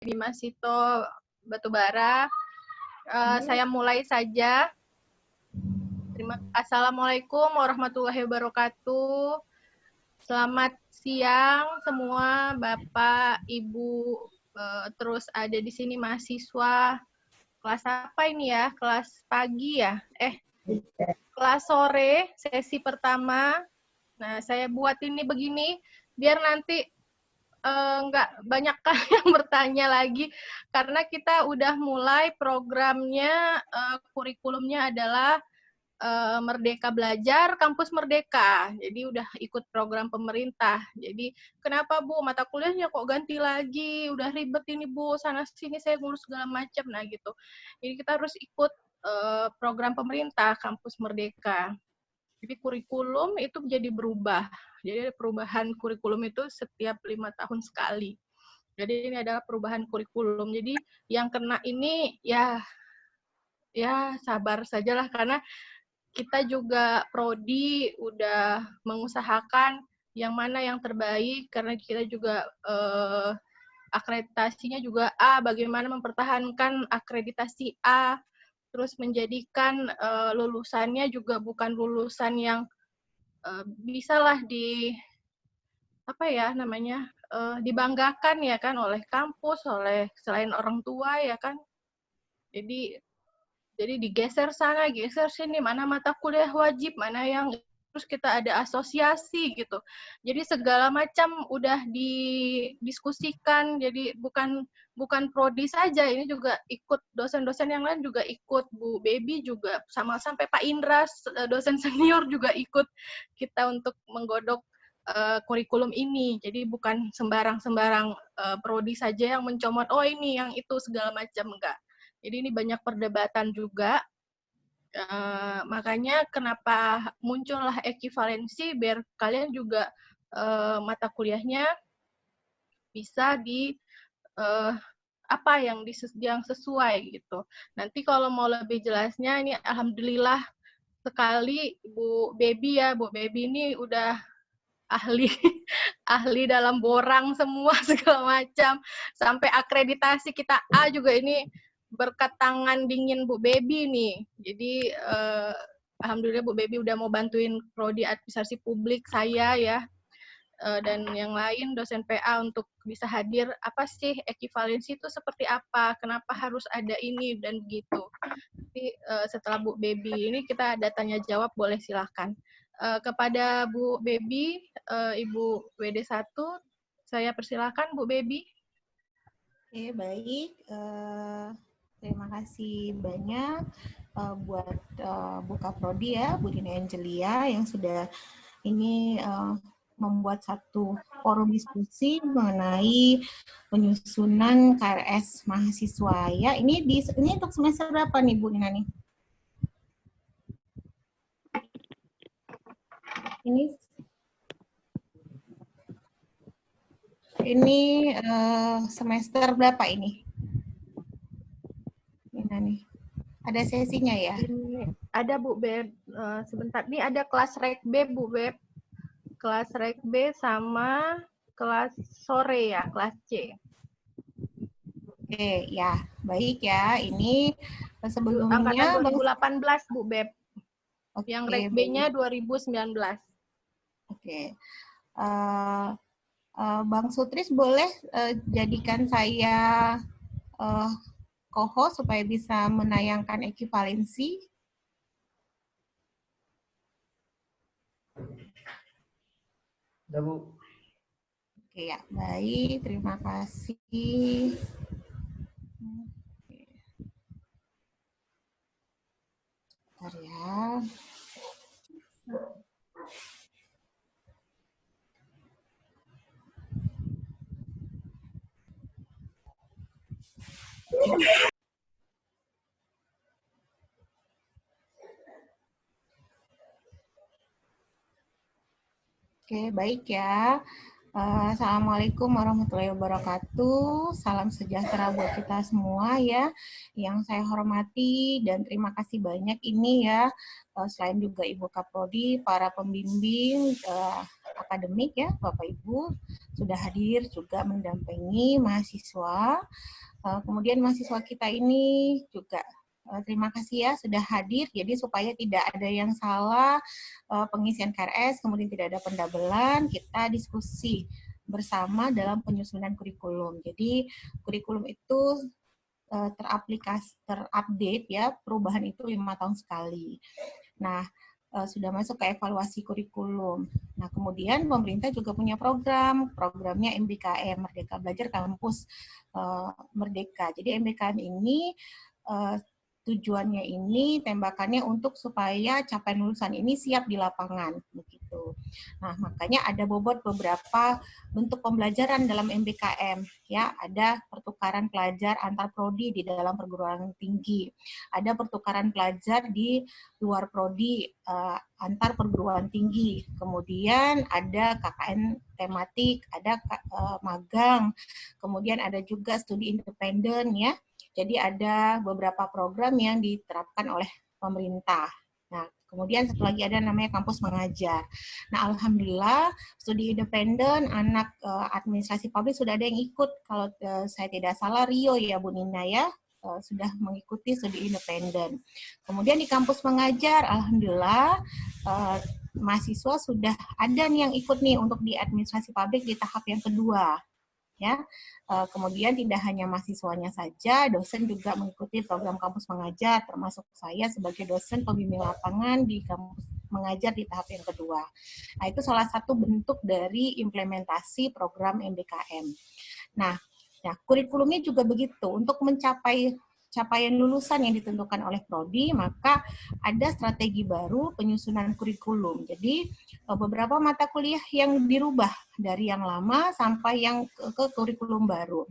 Bima Sito Batubara. Saya mulai saja. Assalamualaikum warahmatullahi wabarakatuh. Selamat siang semua, Bapak, Ibu, terus ada di sini mahasiswa. Kelas apa ini ya? Kelas pagi ya? Kelas sore, sesi pertama. Nah, saya buat ini begini, biar nanti nggak banyak yang bertanya lagi, karena kita udah mulai programnya, kurikulumnya adalah Merdeka Belajar Kampus Merdeka. Jadi udah ikut program pemerintah. Jadi kenapa Bu mata kuliahnya kok ganti lagi? Udah ribet ini Bu, sana sini saya ngurus segala macam. Nah gitu. Jadi kita harus ikut program pemerintah Kampus Merdeka. Jadi kurikulum itu jadi berubah. Jadi perubahan kurikulum itu setiap 5 tahun sekali. Jadi ini adalah perubahan kurikulum. Jadi yang kena ini ya sabar sajalah, karena kita juga prodi udah mengusahakan yang mana yang terbaik, karena kita juga akreditasinya juga A, bagaimana mempertahankan akreditasi A, terus menjadikan lulusannya juga bukan lulusan yang bisalah dibanggakan ya kan oleh kampus, oleh selain orang tua ya kan. Jadi digeser sana, geser sini, mana mata kuliah wajib, mana yang terus kita ada asosiasi gitu. Jadi segala macam udah didiskusikan. Jadi bukan prodi saja, ini juga ikut dosen-dosen yang lain juga ikut, Bu Baby juga sama, sampai Pak Indra dosen senior juga ikut kita untuk menggodok kurikulum ini. Jadi bukan sembarang prodi saja yang mencomot, oh ini yang itu segala macam, enggak. Jadi ini banyak perdebatan juga. Makanya kenapa muncullah ekivalensi, biar kalian juga mata kuliahnya bisa di apa yang sesuai gitu. Nanti kalau mau lebih jelasnya, ini alhamdulillah sekali Bu Baby ya. Bu Baby ini udah ahli ahli dalam borang semua segala macam, sampai akreditasi kita A juga ini berkat tangan dingin Bu Baby nih. Jadi alhamdulillah Bu Baby udah mau bantuin prodi administrasi publik saya ya, dan yang lain dosen PA untuk bisa hadir. Apa sih ekivalensi itu seperti apa, kenapa harus ada ini dan begitu. Jadi setelah Bu Baby ini kita ada tanya jawab, boleh silahkan. Kepada Bu Baby, Ibu WD1, saya persilakan Bu Baby. Oke, baik. Terima kasih banyak buat Buka Prodi ya, Bu Dina Angelia, yang sudah ini membuat satu forum diskusi mengenai penyusunan KRS mahasiswa ya. Ini untuk semester berapa nih Bu Dina nih? Ini semester berapa ini? Ini nih. Ada sesinya ya? Ini ada Bu Beb, sebentar. Ini ada kelas Rek B Bu Beb. Kelas Rek B sama kelas sore ya, kelas C. Oke, ya. Baik ya. Ini sebelumnya angkatan 2018 Bu Beb. Oke, yang Rek B-nya 2019. Oke. Bang Sutris boleh jadikan saya co-host supaya bisa menayangkan ekivalensi. Udah, Bu. Oke ya, baik. Terima kasih. Bentar ya. Oke, baik ya. Assalamualaikum warahmatullahi wabarakatuh. Salam sejahtera buat kita semua ya. Yang saya hormati dan terima kasih banyak ini ya. Selain juga Ibu Kaprodi, para pembimbing akademik ya, Bapak Ibu sudah hadir juga mendampingi mahasiswa. Kemudian mahasiswa kita ini juga terima kasih ya sudah hadir. Jadi supaya tidak ada yang salah pengisian KRS, kemudian tidak ada pendabelan, kita diskusi bersama dalam penyusunan kurikulum. Jadi kurikulum itu terupdate ya, perubahan itu 5 tahun sekali. Nah, sudah masuk ke evaluasi kurikulum. Nah, kemudian pemerintah juga punya programnya MBKM, Merdeka Belajar Kampus Merdeka. Jadi MBKM ini tujuannya ini tembakannya untuk supaya capaian lulusan ini siap di lapangan begitu. Nah, makanya ada bobot beberapa bentuk pembelajaran dalam MBKM ya, ada pertukaran pelajar antar prodi di dalam perguruan tinggi. Ada pertukaran pelajar di luar prodi antar perguruan tinggi. Kemudian ada KKN tematik, ada magang. Kemudian ada juga studi independen ya. Jadi ada beberapa program yang diterapkan oleh pemerintah. Nah, kemudian satu lagi ada namanya kampus mengajar. Nah, alhamdulillah studi independen anak administrasi publik sudah ada yang ikut. Kalau saya tidak salah Rio ya Bu Nina ya, sudah mengikuti studi independen. Kemudian di kampus mengajar, alhamdulillah mahasiswa sudah ada nih yang ikut nih untuk di administrasi publik di tahap yang kedua. Ya, kemudian tidak hanya mahasiswanya saja, dosen juga mengikuti program kampus mengajar, termasuk saya sebagai dosen pembimbing lapangan di kampus mengajar di tahap yang kedua. Nah, itu salah satu bentuk dari implementasi program MBKM. Nah, kurikulumnya juga begitu. Untuk mencapai capaian lulusan yang ditentukan oleh prodi, maka ada strategi baru penyusunan kurikulum. Jadi beberapa mata kuliah yang dirubah dari yang lama sampai yang ke kurikulum baru.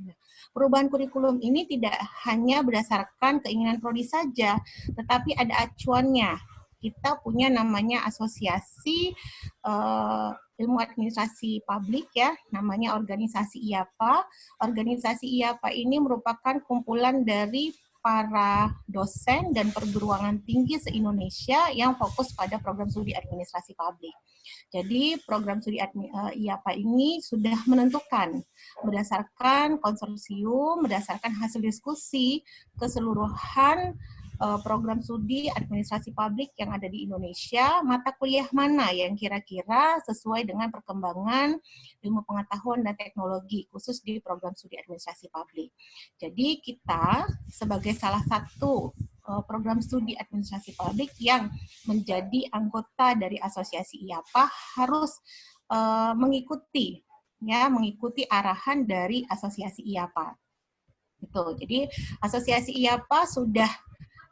Perubahan kurikulum ini tidak hanya berdasarkan keinginan prodi saja, tetapi ada acuannya. Kita punya namanya asosiasi ilmu administrasi publik ya, namanya organisasi IAPA. Organisasi IAPA ini merupakan kumpulan dari para dosen dan perguruan tinggi se-Indonesia yang fokus pada program studi administrasi publik. Jadi program studi IAPA ini sudah menentukan berdasarkan konsorsium, berdasarkan hasil diskusi keseluruhan program studi administrasi publik yang ada di Indonesia, mata kuliah mana yang kira-kira sesuai dengan perkembangan ilmu pengetahuan dan teknologi, khusus di program studi administrasi publik. Jadi kita sebagai salah satu program studi administrasi publik yang menjadi anggota dari asosiasi IAPA harus mengikuti arahan dari asosiasi IAPA. Gitu. Jadi asosiasi IAPA sudah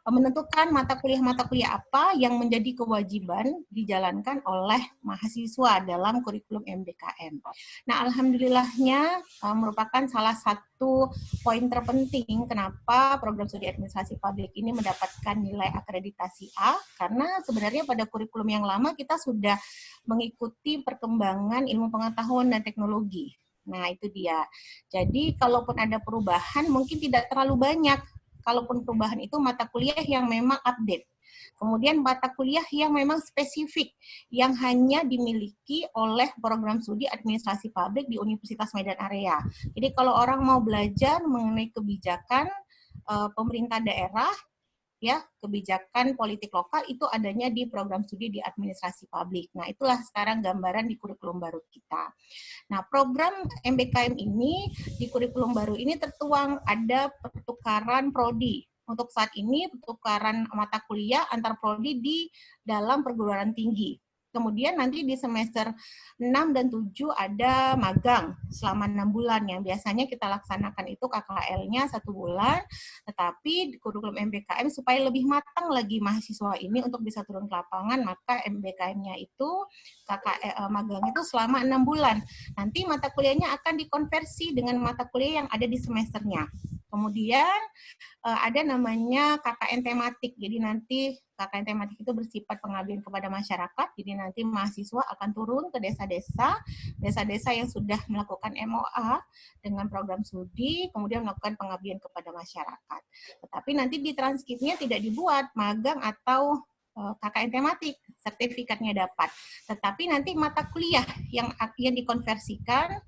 menentukan mata kuliah apa yang menjadi kewajiban dijalankan oleh mahasiswa dalam kurikulum MBKM. Nah, alhamdulillahnya merupakan salah satu poin terpenting kenapa program studi administrasi publik ini mendapatkan nilai akreditasi A, karena sebenarnya pada kurikulum yang lama kita sudah mengikuti perkembangan ilmu pengetahuan dan teknologi. Nah, itu dia. Jadi, kalaupun ada perubahan, mungkin tidak terlalu banyak. Kalaupun perubahan itu mata kuliah yang memang update. Kemudian mata kuliah yang memang spesifik, yang hanya dimiliki oleh program studi administrasi publik di Universitas Medan Area. Jadi kalau orang mau belajar mengenai kebijakan pemerintah daerah, ya kebijakan politik lokal itu adanya di program studi di administrasi publik. Nah, itulah sekarang gambaran di kurikulum baru kita. Nah, program MBKM ini di kurikulum baru ini tertuang ada pertukaran prodi. Untuk saat ini pertukaran mata kuliah antar prodi di dalam perguruan tinggi. Kemudian nanti di semester 6 dan 7 ada magang selama 6 bulan yang biasanya kita laksanakan itu KKL-nya 1 bulan, tetapi di kurikulum MBKM supaya lebih matang lagi mahasiswa ini untuk bisa turun ke lapangan, maka MBKM-nya itu magang itu selama 6 bulan. Nanti mata kuliahnya akan dikonversi dengan mata kuliah yang ada di semesternya. Kemudian ada namanya KKN tematik. Jadi nanti KKN tematik itu bersifat pengabdian kepada masyarakat. Jadi nanti mahasiswa akan turun ke desa-desa yang sudah melakukan MOA dengan program studi, kemudian melakukan pengabdian kepada masyarakat. Tetapi nanti di transkripnya tidak dibuat magang atau KKN tematik, sertifikatnya dapat. Tetapi nanti mata kuliah yang dikonversikan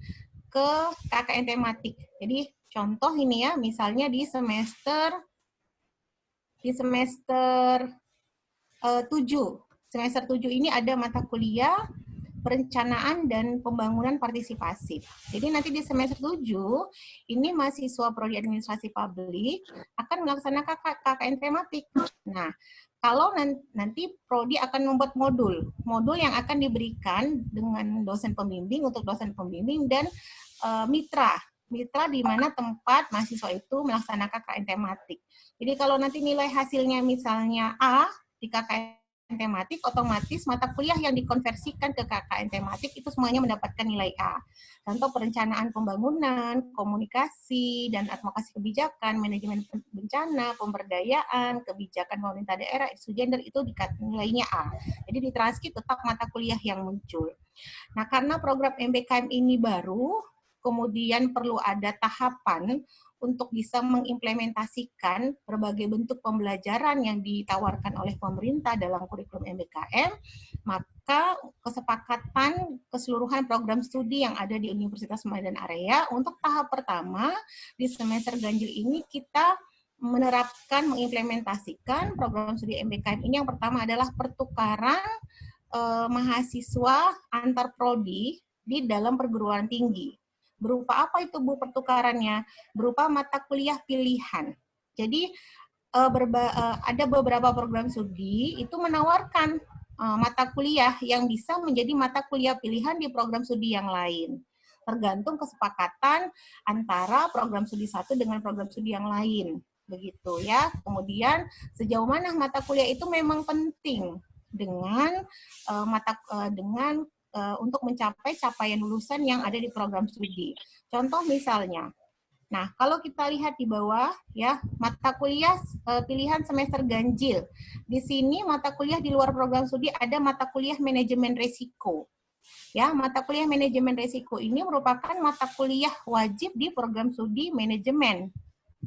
ke KKN tematik. Jadi contoh ini ya, misalnya di semester 7. Semester 7 ini ada mata kuliah perencanaan dan pembangunan partisipasif. Jadi nanti di semester 7 ini mahasiswa prodi administrasi publik akan melaksanakan KKN tematik. Nah, kalau nanti prodi akan membuat modul yang akan diberikan dengan dosen pembimbing untuk dosen pembimbing dan mitra di mana tempat mahasiswa itu melaksanakan KKN tematik. Jadi kalau nanti nilai hasilnya misalnya A di KKN tematik, otomatis mata kuliah yang dikonversikan ke KKN tematik itu semuanya mendapatkan nilai A. Contoh perencanaan pembangunan, komunikasi, dan advokasi kebijakan, manajemen bencana, pemberdayaan, kebijakan pemerintah daerah, isu gender itu nilainya A. Jadi di transkrip tetap mata kuliah yang muncul. Nah, karena program MBKM ini baru, kemudian perlu ada tahapan untuk bisa mengimplementasikan berbagai bentuk pembelajaran yang ditawarkan oleh pemerintah dalam kurikulum MBKM, maka kesepakatan keseluruhan program studi yang ada di Universitas Medan Area untuk tahap pertama di semester ganjil ini kita menerapkan, mengimplementasikan program studi MBKM ini. Yang pertama adalah pertukaran mahasiswa antar prodi di dalam perguruan tinggi. Berupa apa itu Bu pertukarannya? Berupa mata kuliah pilihan. Jadi ada beberapa program studi itu menawarkan mata kuliah yang bisa menjadi mata kuliah pilihan di program studi yang lain. Tergantung kesepakatan antara program studi satu dengan program studi yang lain. Begitu ya. Kemudian sejauh mana mata kuliah itu memang penting dengan untuk mencapai capaian lulusan yang ada di program studi. Contoh misalnya, nah kalau kita lihat di bawah ya, mata kuliah pilihan semester ganjil. Di sini mata kuliah di luar program studi ada mata kuliah manajemen risiko. Ya, mata kuliah manajemen risiko ini merupakan mata kuliah wajib di program studi manajemen,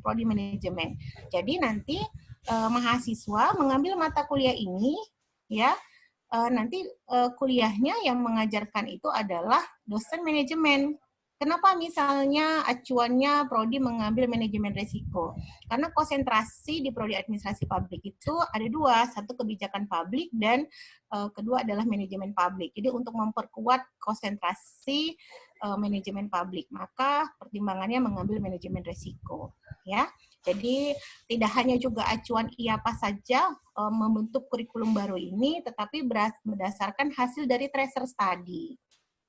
prodi manajemen. Jadi nanti mahasiswa mengambil mata kuliah ini ya, nanti kuliahnya yang mengajarkan itu adalah dosen manajemen. Kenapa misalnya acuannya prodi mengambil manajemen risiko? Karena konsentrasi di prodi administrasi publik itu ada dua, satu kebijakan publik dan kedua adalah manajemen publik. Jadi untuk memperkuat konsentrasi manajemen publik, maka pertimbangannya mengambil manajemen risiko. Ya, jadi tidak hanya juga acuan IAPA saja membentuk kurikulum baru ini, tetapi berdasarkan hasil dari tracer study.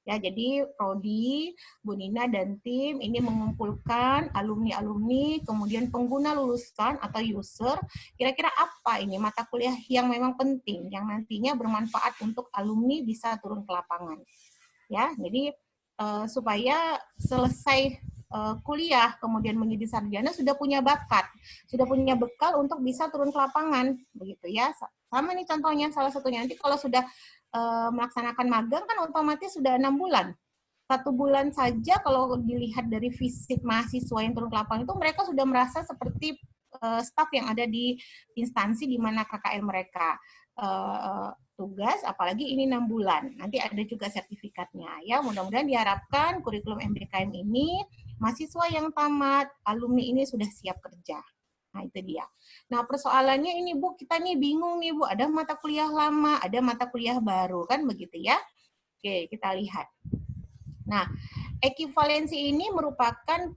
Ya, jadi Prodi, Bu Nina dan tim ini mengumpulkan alumni-alumni, kemudian pengguna lulusan atau user, kira-kira apa ini mata kuliah yang memang penting, yang nantinya bermanfaat untuk alumni bisa turun ke lapangan. Ya, jadi supaya selesai kuliah, kemudian menjadi sarjana, sudah punya bakat, sudah punya bekal untuk bisa turun ke lapangan, begitu ya. Sama nih contohnya, salah satunya nanti kalau sudah melaksanakan magang kan otomatis sudah 6 bulan. 1 bulan saja kalau dilihat dari visit mahasiswa yang turun ke lapangan itu mereka sudah merasa seperti staf yang ada di instansi di mana KKN mereka tugas, apalagi ini 6 bulan. Nanti ada juga sertifikatnya. Ya, mudah-mudahan diharapkan kurikulum MBKM ini mahasiswa yang tamat, alumni ini sudah siap kerja. Nah, itu dia. Nah, persoalannya ini, Bu, kita nih bingung nih, Bu. Ada mata kuliah lama, ada mata kuliah baru, kan begitu ya? Oke, kita lihat. Nah, ekivalensi ini merupakan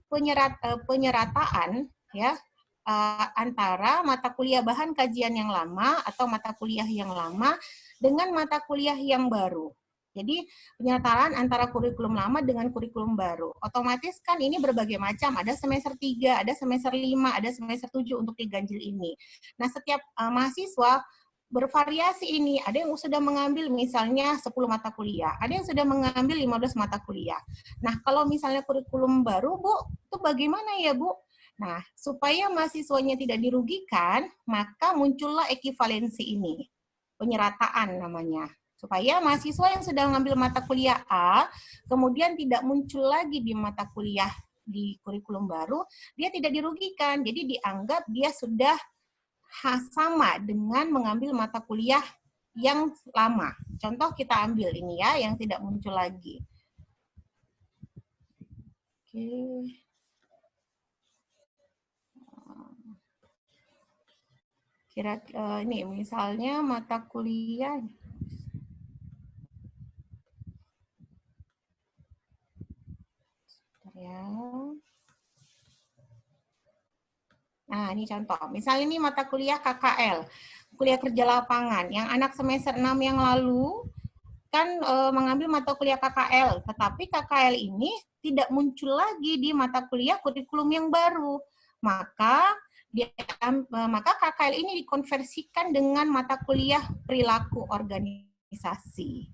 penyerataan ya antara mata kuliah bahan kajian yang lama atau mata kuliah yang lama dengan mata kuliah yang baru. Jadi penyertaan antara kurikulum lama dengan kurikulum baru. Otomatis kan ini berbagai macam, ada semester 3, ada semester 5, ada semester 7 untuk di ganjil ini. Nah, setiap mahasiswa bervariasi ini, ada yang sudah mengambil misalnya 10 mata kuliah, ada yang sudah mengambil 15 mata kuliah. Nah, kalau misalnya kurikulum baru, Bu, itu bagaimana ya, Bu? Nah, supaya mahasiswanya tidak dirugikan, maka muncullah ekivalensi ini. Penyerataan namanya. Supaya mahasiswa yang sudah mengambil mata kuliah A, kemudian tidak muncul lagi di mata kuliah di kurikulum baru, dia tidak dirugikan. Jadi dianggap dia sudah sama dengan mengambil mata kuliah yang lama. Contoh kita ambil ini ya, yang tidak muncul lagi. Oke. Ini misalnya mata kuliah. Ya. Nah, ini contoh. Misalnya ini mata kuliah KKL, kuliah kerja lapangan. Yang anak semester 6 yang lalu kan mengambil mata kuliah KKL, tetapi KKL ini tidak muncul lagi di mata kuliah kurikulum yang baru. Maka KKL ini dikonversikan dengan mata kuliah perilaku organisasi.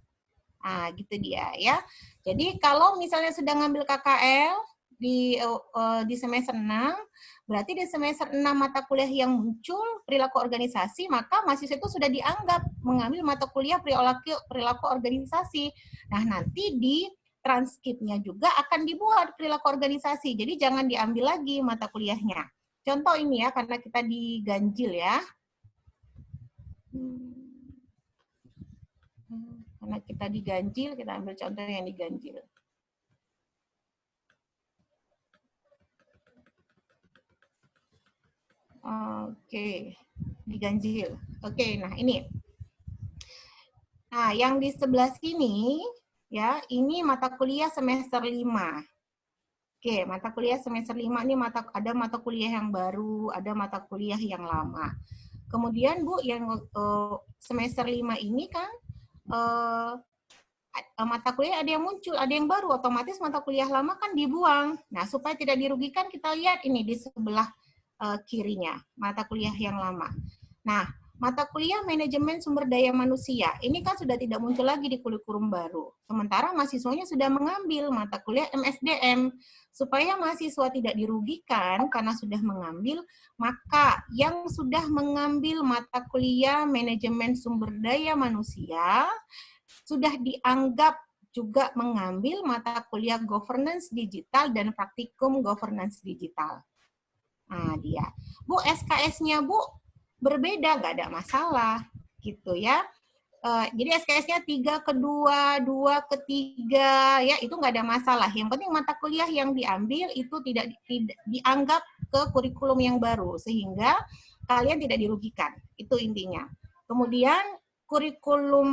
Nah, gitu dia ya. Jadi kalau misalnya sudah ngambil KKL di semester 6, berarti di semester 6 mata kuliah yang muncul perilaku organisasi, maka mahasiswa itu sudah dianggap mengambil mata kuliah perilaku organisasi. Nah, nanti di transkripnya juga akan dibuat perilaku organisasi. Jadi jangan diambil lagi mata kuliahnya. Contoh ini ya, karena kita diganjil ya. Karena kita diganjil, kita ambil contoh yang diganjil. Oke, diganjil. Oke, nah ini. Nah, yang di sebelah sini, ya, ini mata kuliah semester 5. Oke, mata kuliah semester 5 ini ada mata kuliah yang baru, ada mata kuliah yang lama. Kemudian, Bu, yang semester 5 ini kan, mata kuliah ada yang muncul, ada yang baru, otomatis mata kuliah lama kan dibuang. Nah, supaya tidak dirugikan, kita lihat ini di sebelah kirinya, mata kuliah yang lama. Nah, mata kuliah manajemen sumber daya manusia, ini kan sudah tidak muncul lagi di kurikulum baru. Sementara mahasiswanya sudah mengambil mata kuliah MSDM. Supaya mahasiswa tidak dirugikan karena sudah mengambil, maka yang sudah mengambil mata kuliah manajemen sumber daya manusia, sudah dianggap juga mengambil mata kuliah governance digital dan praktikum governance digital. Nah, dia. Bu, SKS-nya, Bu, berbeda, nggak ada masalah. Gitu ya. Jadi SKS-nya 3 ke 2, 2 ke 3, ya itu nggak ada masalah. Yang penting mata kuliah yang diambil itu tidak dianggap ke kurikulum yang baru, sehingga kalian tidak dirugikan. Itu intinya. Kemudian kurikulum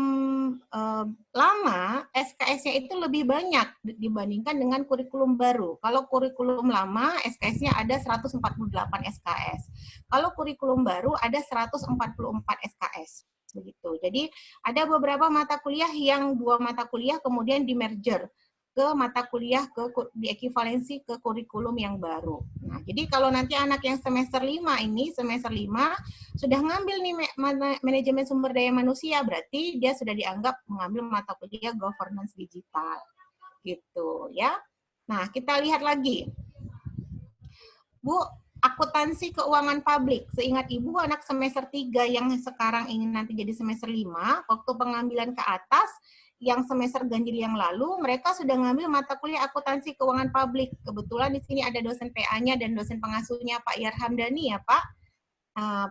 lama, SKS-nya itu lebih banyak dibandingkan dengan kurikulum baru. Kalau kurikulum lama, SKS-nya ada 148 SKS. Kalau kurikulum baru ada 144 SKS. Begitu. Jadi ada beberapa mata kuliah yang 2 mata kuliah kemudian di-merger ke mata kuliah diekivalensi ke kurikulum yang baru. Nah, jadi kalau nanti anak yang semester 5 ini, semester 5 sudah ngambil nih manajemen sumber daya manusia, berarti dia sudah dianggap mengambil mata kuliah governance digital. Gitu ya. Nah, kita lihat lagi. Bu, akuntansi keuangan publik. Seingat Ibu, anak semester 3 yang sekarang ingin nanti jadi semester 5, waktu pengambilan ke atas, yang semester ganjil yang lalu, mereka sudah ngambil mata kuliah akuntansi keuangan publik. Kebetulan di sini ada dosen PA-nya dan dosen pengasuhnya Pak Yar Hamdani ya, Pak.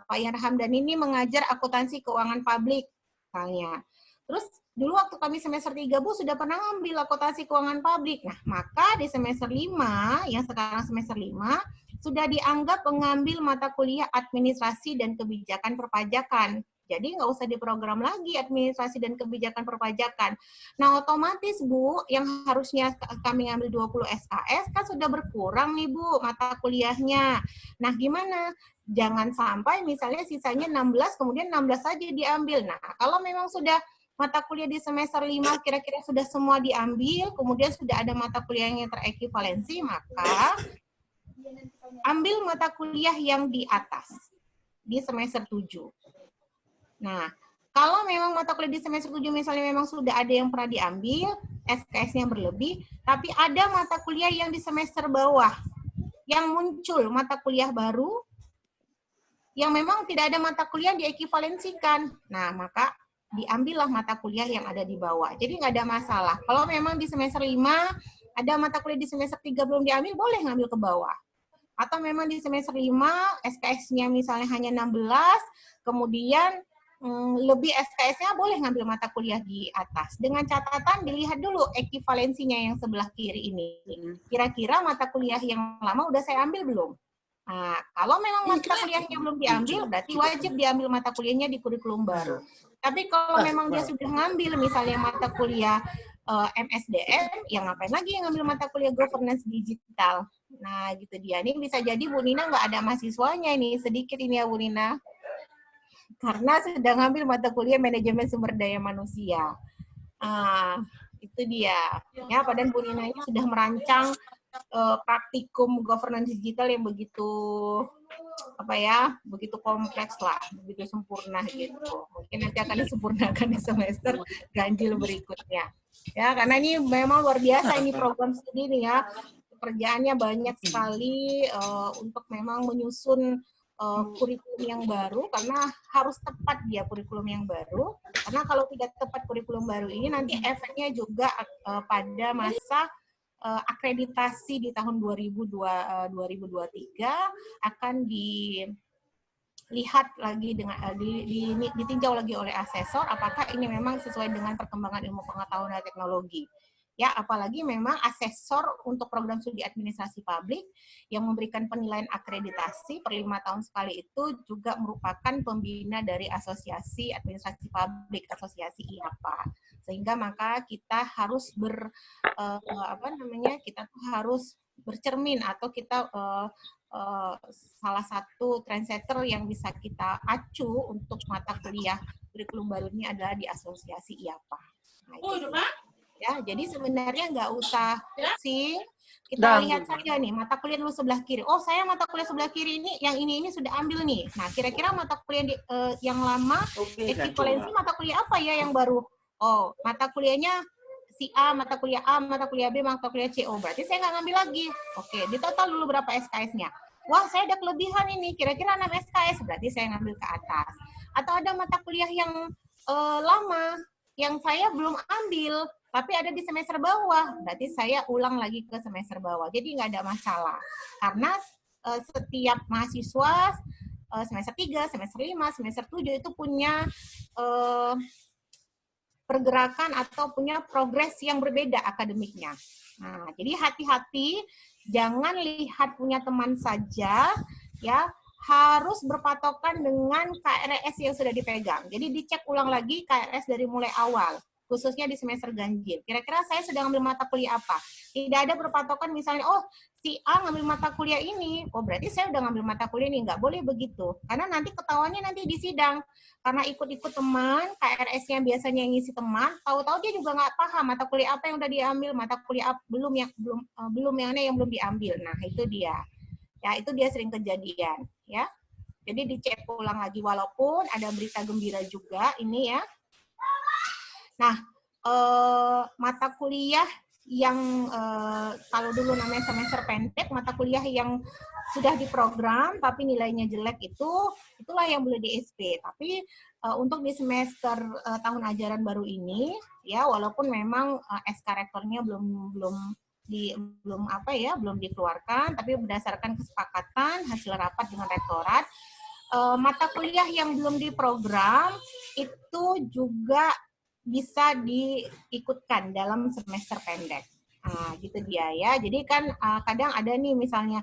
Pak Yar Hamdani ini mengajar akuntansi keuangan publik, misalnya. Terus dulu waktu kami semester 3, Bu, sudah pernah ngambil akuntansi keuangan publik. Nah, maka di semester 5, yang sekarang semester 5, sudah dianggap mengambil mata kuliah administrasi dan kebijakan perpajakan. Jadi nggak usah diprogram lagi administrasi dan kebijakan perpajakan. Nah, otomatis, Bu, yang harusnya kami ngambil 20 SKS, kan sudah berkurang nih, Bu, mata kuliahnya. Nah, gimana? Jangan sampai misalnya sisanya 16, kemudian 16 saja diambil. Nah, kalau memang sudah mata kuliah di semester 5 kira-kira sudah semua diambil, kemudian sudah ada mata kuliah yang terekivalensi, maka ambil mata kuliah yang di atas, di semester 7. Nah, kalau memang mata kuliah di semester 7 misalnya memang sudah ada yang pernah diambil, SKS-nya berlebih, tapi ada mata kuliah yang di semester bawah, yang muncul mata kuliah baru yang memang tidak ada mata kuliah diekuivalensikan. Nah, maka diambillah mata kuliah yang ada di bawah. Jadi nggak ada masalah. Kalau memang di semester 5 ada mata kuliah di semester 3 belum diambil, boleh ngambil ke bawah. Atau memang di semester 5 SKS-nya misalnya hanya 16, kemudian lebih SKS-nya boleh ngambil mata kuliah di atas. Dengan catatan dilihat dulu ekuivalensinya yang sebelah kiri ini. Kira-kira mata kuliah yang lama udah saya ambil belum? Nah, kalau memang mata kuliahnya belum diambil, berarti wajib diambil mata kuliahnya di kurikulum baru. Tapi kalau memang dia sudah ngambil misalnya mata kuliah MSDM, yang ngapain lagi yang ngambil mata kuliah governance digital? Nah, gitu dia. Ini bisa jadi Bu Nina nggak ada mahasiswanya ini, sedikit ini ya Bu Nina. Karena sedang ngambil mata kuliah manajemen sumber daya manusia. Itu dia. Ya, padahal Bu Nina ini sudah merancang praktikum governance digital yang begitu begitu kompleks lah, begitu sempurna gitu. Mungkin nanti akan disempurnakan di semester ganjil berikutnya. Ya, karena ini memang luar biasa ini program studi ini ya. Pekerjaannya banyak sekali untuk memang menyusun kurikulum yang baru, karena harus tepat dia kurikulum yang baru. Karena kalau tidak tepat kurikulum baru ini nanti efeknya juga pada masa akreditasi di tahun 2023 akan dilihat lagi dengan ditinjau lagi oleh asesor apakah ini memang sesuai dengan perkembangan ilmu pengetahuan dan teknologi. Ya, apalagi memang asesor untuk program studi administrasi publik yang memberikan penilaian akreditasi per 5 tahun sekali itu juga merupakan pembina dari Asosiasi Administrasi Publik, Asosiasi IAPA. Sehingga maka kita harus kita tuh harus bercermin atau kita salah satu trendsetter yang bisa kita acu untuk mata kuliah kurikulum baru ini adalah di Asosiasi IAPA. Nah, ya, jadi sebenarnya nggak usah pusing. Kita lihat saja nih mata kuliah dulu sebelah kiri. Oh, saya mata kuliah sebelah kiri ini, yang ini sudah ambil nih. Nah, kira-kira mata kuliah yang lama, ekuivalensi mata kuliah apa ya yang baru? Oh, mata kuliahnya si A, mata kuliah A, mata kuliah B, mata kuliah C. Oh, berarti saya nggak ngambil lagi. Oke, di total dulu berapa SKS-nya? Wah, saya ada kelebihan ini, kira-kira 6 SKS, berarti saya ngambil ke atas. Atau ada mata kuliah yang lama, yang saya belum ambil, tapi ada di semester bawah, berarti saya ulang lagi ke semester bawah. Jadi nggak ada masalah. Karena setiap mahasiswa semester 3, semester 5, semester 7 itu punya pergerakan atau punya progres yang berbeda akademiknya. Nah, jadi hati-hati, jangan lihat punya teman saja, ya, harus berpatokan dengan KRS yang sudah dipegang. Jadi dicek ulang lagi KRS dari mulai awal, khususnya di semester ganjil. Kira-kira saya sedang ambil mata kuliah apa? Tidak ada berpatokan misalnya, oh si A ngambil mata kuliah ini, oh berarti saya udah ngambil mata kuliah ini. Nggak boleh begitu. Karena nanti ketahuannya nanti di sidang. Karena ikut-ikut teman, KRS-nya biasanya yang ngisi teman, tahu-tahu dia juga nggak paham mata kuliah apa yang udah diambil, mata kuliah belum yang mana yang belum diambil. Nah, itu dia. Ya, itu dia sering kejadian, ya. Jadi dicek ulang lagi, walaupun ada berita gembira juga ini ya. Nah, mata kuliah yang kalau dulu namanya semester pendek, mata kuliah yang sudah diprogram tapi nilainya jelek itulah yang boleh di SP. Tapi untuk di semester tahun ajaran baru ini, ya walaupun memang SK rektornya belum dikeluarkan, tapi berdasarkan kesepakatan hasil rapat dengan rektorat, mata kuliah yang belum diprogram itu juga bisa diikutkan dalam semester pendek. Nah, gitu dia ya. Jadi kan kadang ada nih misalnya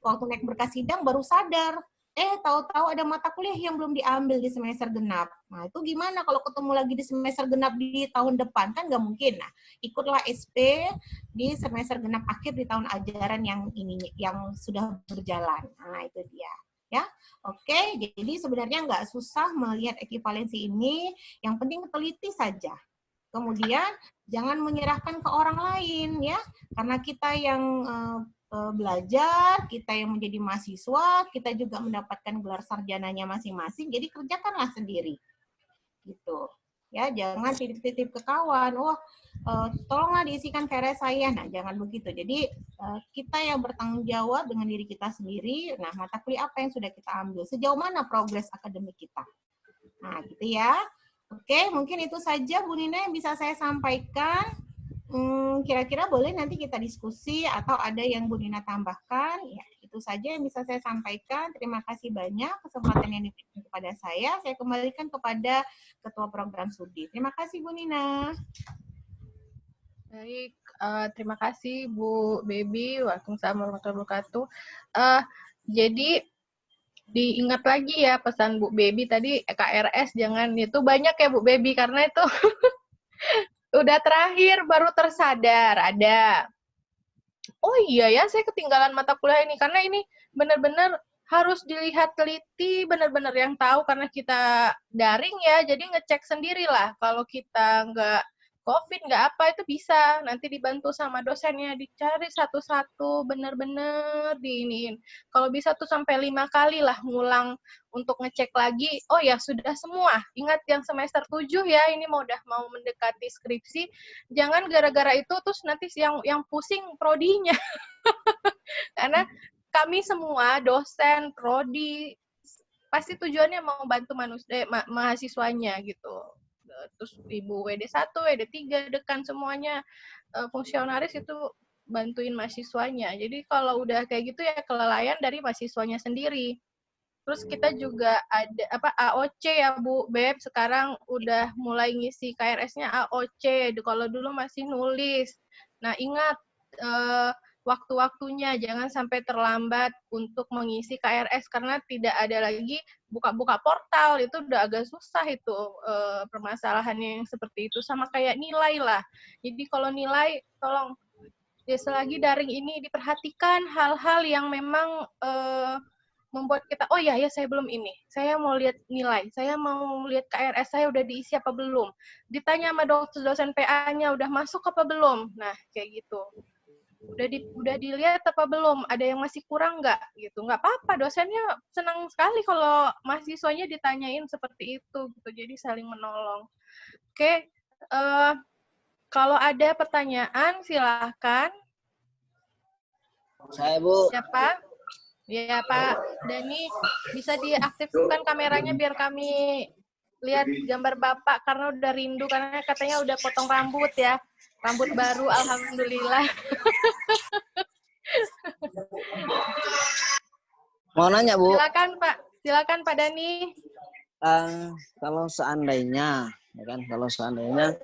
waktu naik berkas sidang baru sadar, tahu-tahu ada mata kuliah yang belum diambil di semester genap. Nah, itu gimana kalau ketemu lagi di semester genap di tahun depan? Kan nggak mungkin. Nah, ikutlah SP di semester genap akhir di tahun ajaran yang sudah berjalan. Nah, itu dia. Ya, oke. Jadi sebenarnya nggak susah melihat ekuivalensi ini. Yang penting teliti saja. Kemudian jangan menyerahkan ke orang lain, ya. Karena kita yang belajar, kita yang menjadi mahasiswa, kita juga mendapatkan gelar sarjananya masing-masing, jadi kerjakanlah sendiri. Gitu. ya, jangan titip-titip ke kawan. Wah, tolonglah diisikan KRS saya. Nah, jangan begitu. Jadi kita yang bertanggung jawab dengan diri kita sendiri. Nah, mata kuliah apa yang sudah kita ambil? Sejauh mana progres akademik kita? Nah, gitu ya. Oke, mungkin itu saja Bu Nina yang bisa saya sampaikan. Kira-kira boleh nanti kita diskusi atau ada yang Bu Nina tambahkan. Ya, itu saja yang bisa saya sampaikan. Terima kasih banyak kesempatan yang diberikan kepada saya. Saya kembalikan kepada Ketua Program Studi. Terima kasih Bu Nina. Baik, terima kasih Bu Baby. Waalaikumsalam warahmatullahi wabarakatuh. Jadi diingat lagi ya pesan Bu Baby tadi, KRS jangan itu banyak ya Bu Baby, karena itu udah terakhir baru tersadar ada. Oh iya ya, saya ketinggalan mata kuliah ini, karena ini benar-benar harus dilihat teliti, benar-benar yang tahu, karena kita daring ya, jadi ngecek sendirilah. Kalau kita nggak COVID, nggak apa, itu bisa. Nanti dibantu sama dosennya, dicari satu-satu, benar-benar diiniin. Kalau bisa tuh sampai 5 kali lah ngulang untuk ngecek lagi. Oh ya, sudah semua. Ingat yang semester 7 ya, ini udah mau mendekati skripsi. Jangan gara-gara itu terus nanti yang pusing prodinya. Karena kami semua dosen, prodi pasti tujuannya mau bantu mahasiswanya gitu. Terus Ibu WD1, WD3, dekan semuanya fungsionaris itu bantuin mahasiswanya. Jadi kalau udah kayak gitu ya kelalaian dari mahasiswanya sendiri. Terus kita juga ada AOC ya Bu Beb, sekarang udah mulai ngisi KRS-nya AOC. Kalau dulu masih nulis. Nah, ingat waktu-waktunya, jangan sampai terlambat untuk mengisi KRS karena tidak ada lagi buka-buka portal, itu udah agak susah itu permasalahannya yang seperti itu, sama kayak nilai lah. Jadi kalau nilai tolong ya selagi daring ini diperhatikan hal-hal yang memang membuat kita, oh ya saya belum ini, saya mau lihat nilai, saya mau lihat KRS saya udah diisi apa belum, ditanya sama dosen PA-nya udah masuk apa belum, nah kayak gitu. Udah dilihat apa belum, ada yang masih kurang nggak gitu, nggak apa-apa, dosennya senang sekali kalau mahasiswanya ditanyain seperti itu gitu, jadi saling menolong. Oke, kalau ada pertanyaan silahkan. Saya Bu. Siapa? Ya Pak Dani, bisa diaktifkan kameranya biar kami lihat gambar Bapak, karena udah rindu, karena katanya udah potong rambut ya. Rambut baru, alhamdulillah. Mau nanya Bu. Silakan Pak Dani. Kalau seandainya, ya kan, kalau seandainya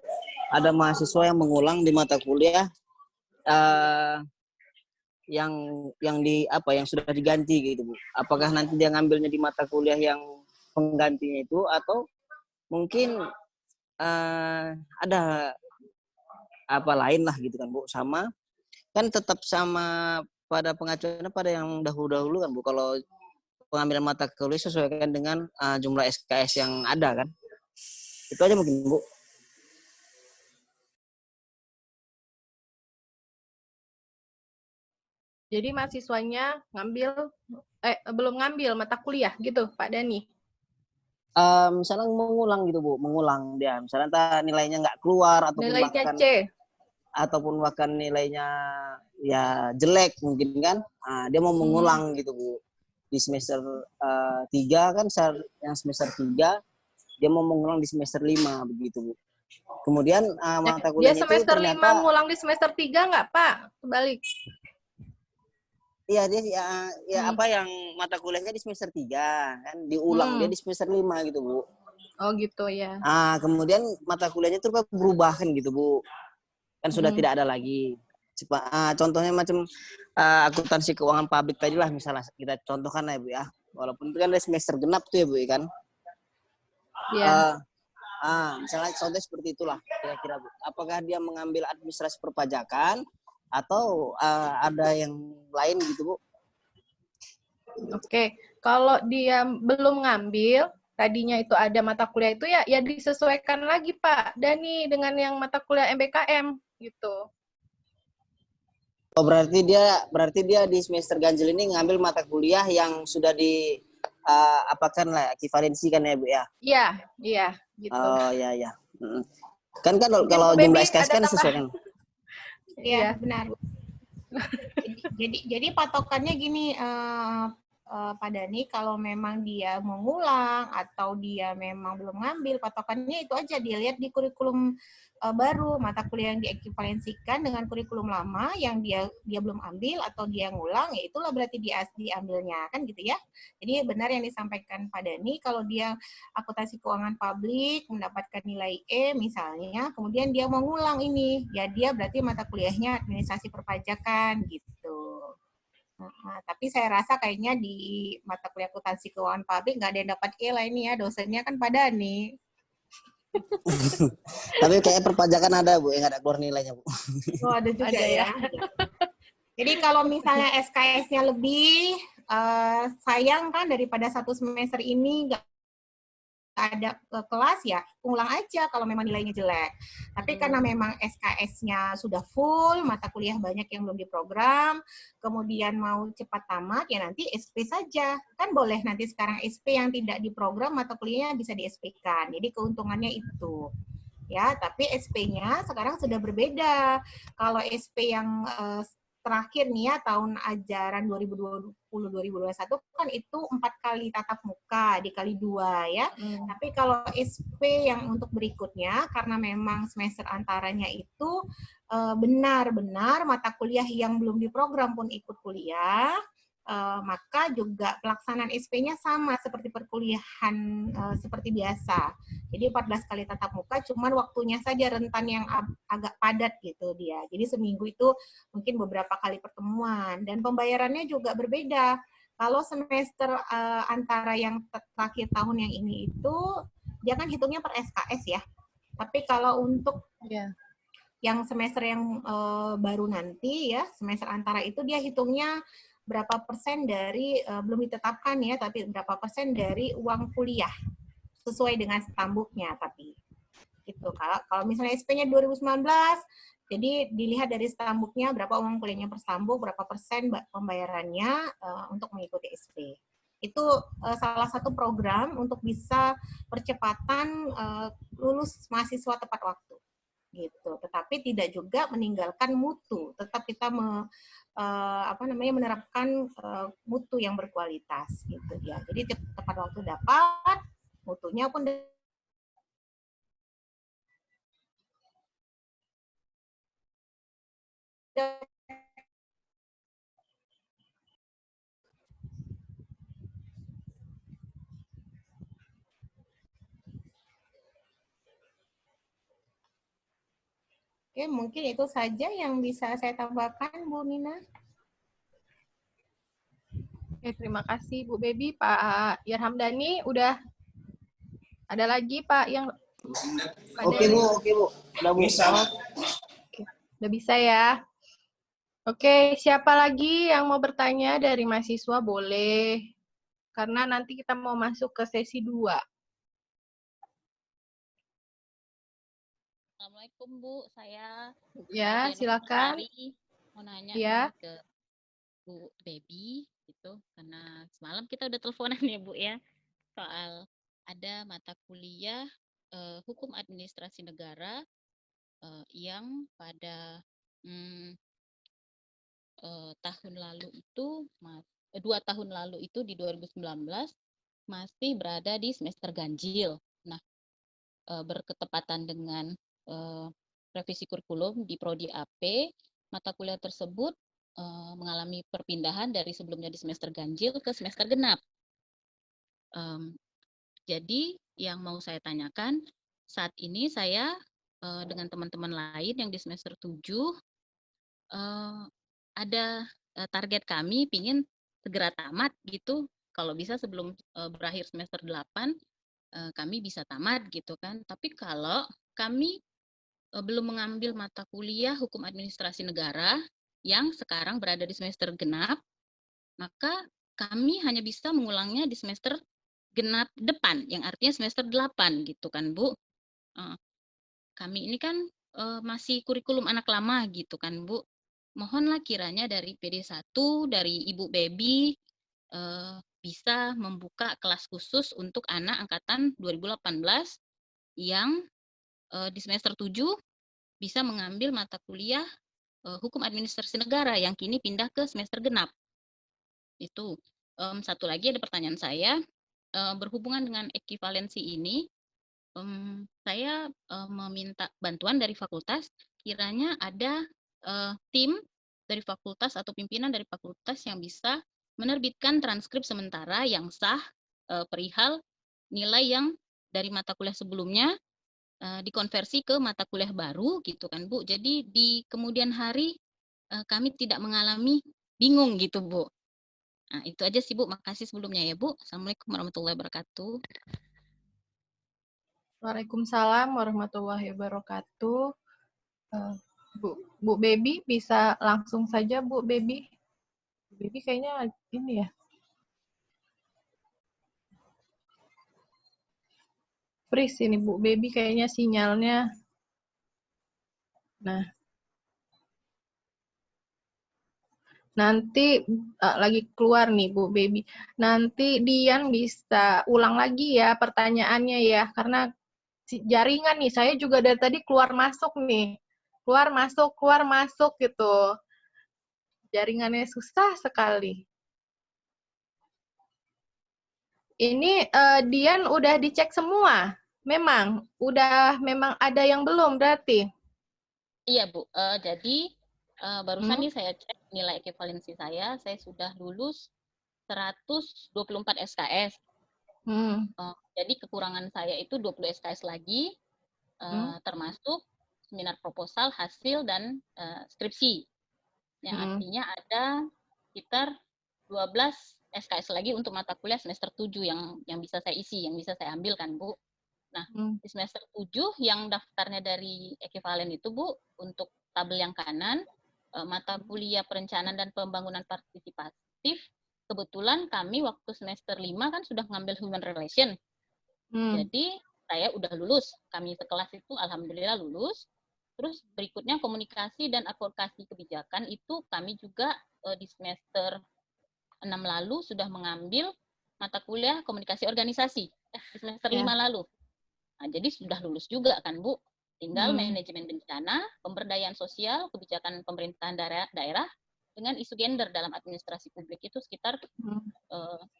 ada mahasiswa yang mengulang di mata kuliah yang sudah diganti gitu Bu. Apakah nanti dia ngambilnya di mata kuliah yang penggantinya itu, atau mungkin ada apa lain lah gitu kan Bu, sama kan tetap sama pada pengacuannya pada yang dahulu kan Bu, kalau pengambilan mata kuliah sesuaikan dengan jumlah SKS yang ada kan, itu aja mungkin Bu. Jadi mahasiswanya belum ngambil mata kuliah gitu Pak Dani? Misalnya mengulang gitu Bu, mengulang dia, misalnya nilainya nggak keluar ataupun bahkan nilainya ya jelek mungkin kan, dia mau mengulang gitu Bu, di semester 3 kan, yang semester 3 dia mau mengulang di semester 5 begitu Bu. Kemudian mata kuliahnya itu semester ternyata 5 ngulang di semester 3 nggak Pak? Kebalik. Iya, dia apa yang mata kuliahnya di semester 3 kan diulang dia di semester 5 gitu Bu. Oh gitu ya. Kemudian mata kuliahnya itu berubah kan gitu Bu. Kan sudah tidak ada lagi. Contohnya macam akuntansi keuangan publik tadi lah, misalnya kita contohkan ya Bu ya. Walaupun itu kan ada semester genap tuh ya Bu kan. Iya. Misalnya contoh seperti itulah kira-kira Bu. Apakah dia mengambil administrasi perpajakan atau ada yang lain gitu Bu? Oke, kalau dia belum ngambil, tadinya itu ada mata kuliah itu ya disesuaikan lagi Pak Dani dengan yang mata kuliah MBKM gitu. Oh, berarti dia di semester ganjil ini ngambil mata kuliah yang sudah di apakan lah ekivalensi kan ya Bu ya? Iya gitu. Oh iya. Mm. Kan Mungkin kalau Bu jumlah Baby SKS ada kan sesuai tambahan? kan. Iya, Iya. benar. Jadi patokannya gini, Pak Dani, kalau memang dia mau ngulang atau dia memang belum ngambil, patokannya itu aja, dilihat di kurikulum baru, mata kuliah yang diekuivalensikan dengan kurikulum lama yang dia belum ambil atau dia ngulang, ya itulah berarti diambilnya, kan gitu ya. Jadi benar yang disampaikan Pak Dani, kalau dia akuntansi keuangan publik mendapatkan nilai E misalnya, kemudian dia mau ngulang ini, ya dia berarti mata kuliahnya administrasi perpajakan gitu. Nah, tapi saya rasa kayaknya di mata kuliah akuntansi keuangan publik nggak ada yang dapat E lah ini ya, dosennya kan Pak Dani. Tapi kayak perpajakan ada Bu, yang ada keluar nilainya Bu. Oh, ada juga Ada ya. ya. Jadi kalau misalnya SKS-nya lebih, sayang kan daripada satu semester ini nggak ada ke kelas, ya ulang aja kalau memang nilainya jelek. Tapi karena memang SKS-nya sudah full, mata kuliah banyak yang belum diprogram, kemudian mau cepat tamat, ya nanti SP saja. Kan boleh nanti sekarang SP yang tidak diprogram, mata kuliahnya bisa di SP-kan. Jadi keuntungannya itu. Ya, tapi SP-nya sekarang sudah berbeda. Kalau SP yang terakhir nih ya, tahun ajaran 2020-2021 kan itu 4 kali tatap muka dikali 2 ya. Tapi kalau SP yang untuk berikutnya, karena memang semester antaranya itu benar-benar mata kuliah yang belum diprogram pun ikut kuliah, maka juga pelaksanaan SP-nya sama seperti perkuliahan seperti biasa. Jadi 14 kali tatap muka, cuman waktunya saja rentan yang agak padat gitu dia. Jadi seminggu itu mungkin beberapa kali pertemuan, dan pembayarannya juga berbeda. Kalau semester antara yang terakhir tahun yang ini itu, dia kan hitungnya per SKS ya. Tapi kalau untuk yang semester yang baru nanti ya, semester antara itu dia hitungnya berapa persen dari, belum ditetapkan ya, tapi berapa persen dari uang kuliah sesuai dengan stambuknya. Tapi gitu. Kalau misalnya SP-nya 2019, jadi dilihat dari stambuknya berapa uang kuliahnya per stambuk, berapa persen pembayarannya untuk mengikuti SP. Itu salah satu program untuk bisa percepatan lulus mahasiswa tepat waktu gitu. Tetapi tidak juga meninggalkan mutu. Tetap kita menerapkan mutu yang berkualitas gitu ya. Jadi tepat waktu dapat, mutunya pun Oke, mungkin itu saja yang bisa saya tambahkan, Bu Nina. Oke, terima kasih Bu Baby. Pak Yarhamdani, udah ada lagi Pak yang Oke Bu. Udah Bu. Oke, udah bisa ya. Oke, siapa lagi yang mau bertanya dari mahasiswa boleh. Karena nanti kita mau masuk ke sesi 2. Assalamualaikum Bu, saya Ya, silakan. mau nanya ya. nih ke Bu Baby gitu, karena semalam kita udah teleponan ya Bu ya, soal ada mata kuliah hukum administrasi negara yang pada tahun lalu itu 2 tahun lalu itu di 2019 masih berada di semester ganjil. Nah, berketepatan dengan revisi kurikulum di Prodi AP, mata kuliah tersebut mengalami perpindahan dari sebelumnya di semester ganjil ke semester genap. Jadi yang mau saya tanyakan, saat ini saya dengan teman-teman lain yang di semester 7 ada target kami pingin segera tamat gitu. Kalau bisa sebelum berakhir semester 8 kami bisa tamat gitu kan. Tapi kalau kami belum mengambil mata kuliah hukum administrasi negara yang sekarang berada di semester genap, maka kami hanya bisa mengulangnya di semester genap depan, yang artinya semester 8 gitu kan Bu. Kami ini kan masih kurikulum anak lama gitu kan Bu. Mohonlah kiranya dari PD1, dari Ibu Baby, bisa membuka kelas khusus untuk anak angkatan 2018 yang di semester 7 bisa mengambil mata kuliah Hukum Administrasi Negara yang kini pindah ke semester genap. Itu. Satu lagi ada pertanyaan saya, berhubungan dengan ekivalensi ini, saya meminta bantuan dari fakultas, kiranya ada tim dari fakultas atau pimpinan dari fakultas yang bisa menerbitkan transkrip sementara yang sah perihal nilai yang dari mata kuliah sebelumnya dikonversi ke mata kuliah baru gitu kan Bu. Jadi di kemudian hari kami tidak mengalami bingung gitu Bu. Nah, itu aja sih Bu. Makasih sebelumnya ya Bu. Assalamualaikum warahmatullahi wabarakatuh. Waalaikumsalam warahmatullahi wabarakatuh. Bu Baby bisa langsung saja Bu Baby. Bu Baby kayaknya ini ya. Freeze ini Bu Baby kayaknya sinyalnya. Nah. Nanti lagi keluar nih Bu Baby. Nanti Dian bisa ulang lagi ya pertanyaannya ya. Karena jaringan nih, saya juga dari tadi keluar masuk nih. Keluar masuk gitu. Jaringannya susah sekali. Ini Dian udah dicek semua? Memang ada yang belum berarti? Iya Bu, jadi barusan nih saya cek nilai ekivalensi saya sudah lulus 124 SKS. Jadi kekurangan saya itu 20 SKS lagi, termasuk seminar proposal, hasil, dan skripsi. Yang artinya ada sekitar 12 SKS lagi untuk mata kuliah semester 7 yang bisa saya isi, yang bisa saya ambil kan Bu. Nah, di semester 7 yang daftarnya dari ekivalen itu Bu, untuk tabel yang kanan, mata kuliah perencanaan dan pembangunan partisipatif, kebetulan kami waktu semester 5 kan sudah mengambil human relation. Jadi saya udah lulus, kami sekelas itu alhamdulillah lulus. Terus berikutnya komunikasi dan advokasi kebijakan itu kami juga di semester 6 lalu sudah mengambil mata kuliah komunikasi organisasi, di semester 5 lalu. Nah, jadi sudah lulus juga kan Bu. Tinggal manajemen bencana, pemberdayaan sosial, kebijakan pemerintahan daerah dengan isu gender dalam administrasi publik itu sekitar 12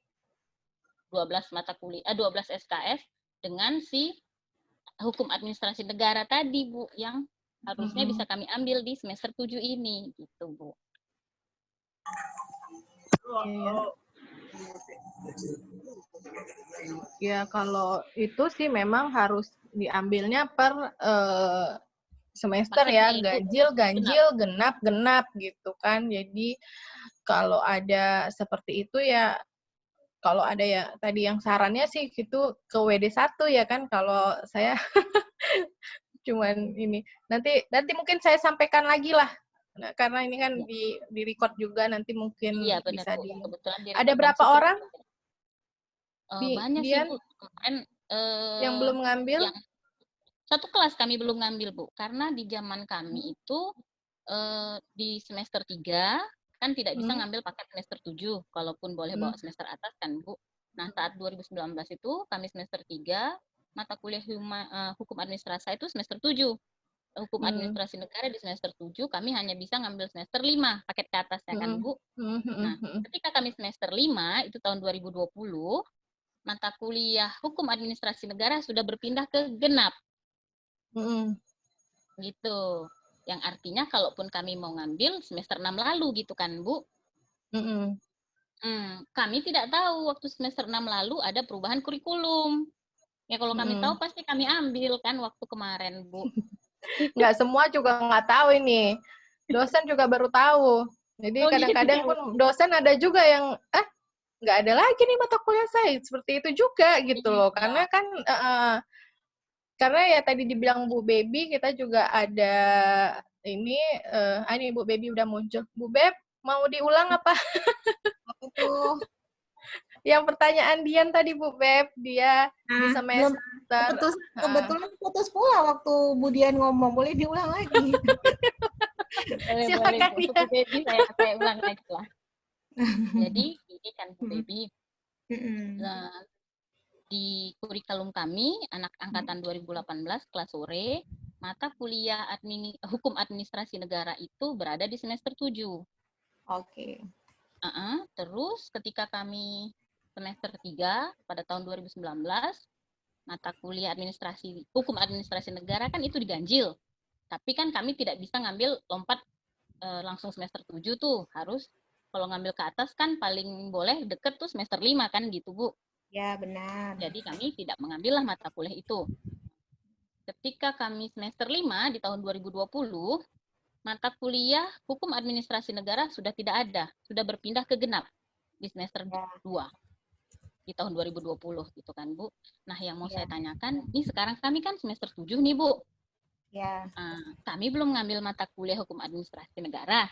mata kuliah 12 SKS dengan si hukum administrasi negara tadi Bu yang harusnya bisa kami ambil di semester 7 ini gitu Bu. Ya kalau itu sih memang harus diambilnya per semester ya, ganjil, genap gitu kan. Jadi kalau ada seperti itu ya, kalau ada ya tadi yang sarannya sih gitu ke WD1 ya kan, kalau saya cuman ini. Nanti mungkin saya sampaikan lagi lah. Nah, karena ini kan di record juga, nanti mungkin bisa Bu. Ada berapa orang? Banyak sih Bu. Kemarin yang belum ngambil? Satu kelas kami belum ngambil Bu, karena di zaman kami itu di semester 3 kan tidak bisa ngambil paket semester 7, kalaupun boleh bawa semester atas kan Bu. Nah saat 2019 itu kami semester 3, mata kuliah hukum administrasi itu semester 7. Hukum administrasi negara di semester 7, kami hanya bisa ngambil semester 5, paket ke atas ya kan Bu. Nah ketika kami semester 5, itu tahun 2020, mata kuliah hukum administrasi negara sudah berpindah ke genap. Gitu. Yang artinya kalaupun kami mau ngambil semester 6 lalu gitu kan Bu. Kami tidak tahu waktu semester 6 lalu ada perubahan kurikulum. Ya kalau kami tahu pasti kami ambil kan waktu kemarin Bu. Nggak semua juga nggak tahu ini. Dosen juga baru tahu. Jadi kadang-kadang pun dosen ada juga yang nggak ada lagi nih mata kuliah saya. Seperti itu juga gitu loh. Karena kan karena ya tadi dibilang Bu Baby, kita juga ada ini ini Bu Baby udah muncul. Bu Beb, mau diulang apa? Itu yang pertanyaan Dian tadi Bu Beb, dia di semester kebetulan putus pula waktu Bu Dian ngomong, boleh diulang lagi? Silakan Bu Baby, saya ulang lagi lah. Jadi ini kan Bu Baby, di kurikulum kami, anak angkatan 2018 kelas sore, mata kuliah hukum administrasi negara itu berada di semester 7. Oke. Terus ketika kami semester 3 pada tahun 2019, mata kuliah hukum administrasi negara kan itu diganjil. Tapi kan kami tidak bisa ngambil lompat langsung semester 7 tuh. Harus kalau ngambil ke atas kan paling boleh deket tuh semester 5 kan gitu, Bu. Ya, benar. Jadi kami tidak mengambil lah mata kuliah itu. Ketika kami semester 5 di tahun 2020, mata kuliah hukum administrasi negara sudah tidak ada, sudah berpindah ke genap di semester 2 di tahun 2020 gitu kan, Bu. Nah, yang mau saya tanyakan, ini sekarang kami kan semester 7 nih, Bu. Ya. Kami belum ngambil mata kuliah hukum administrasi negara.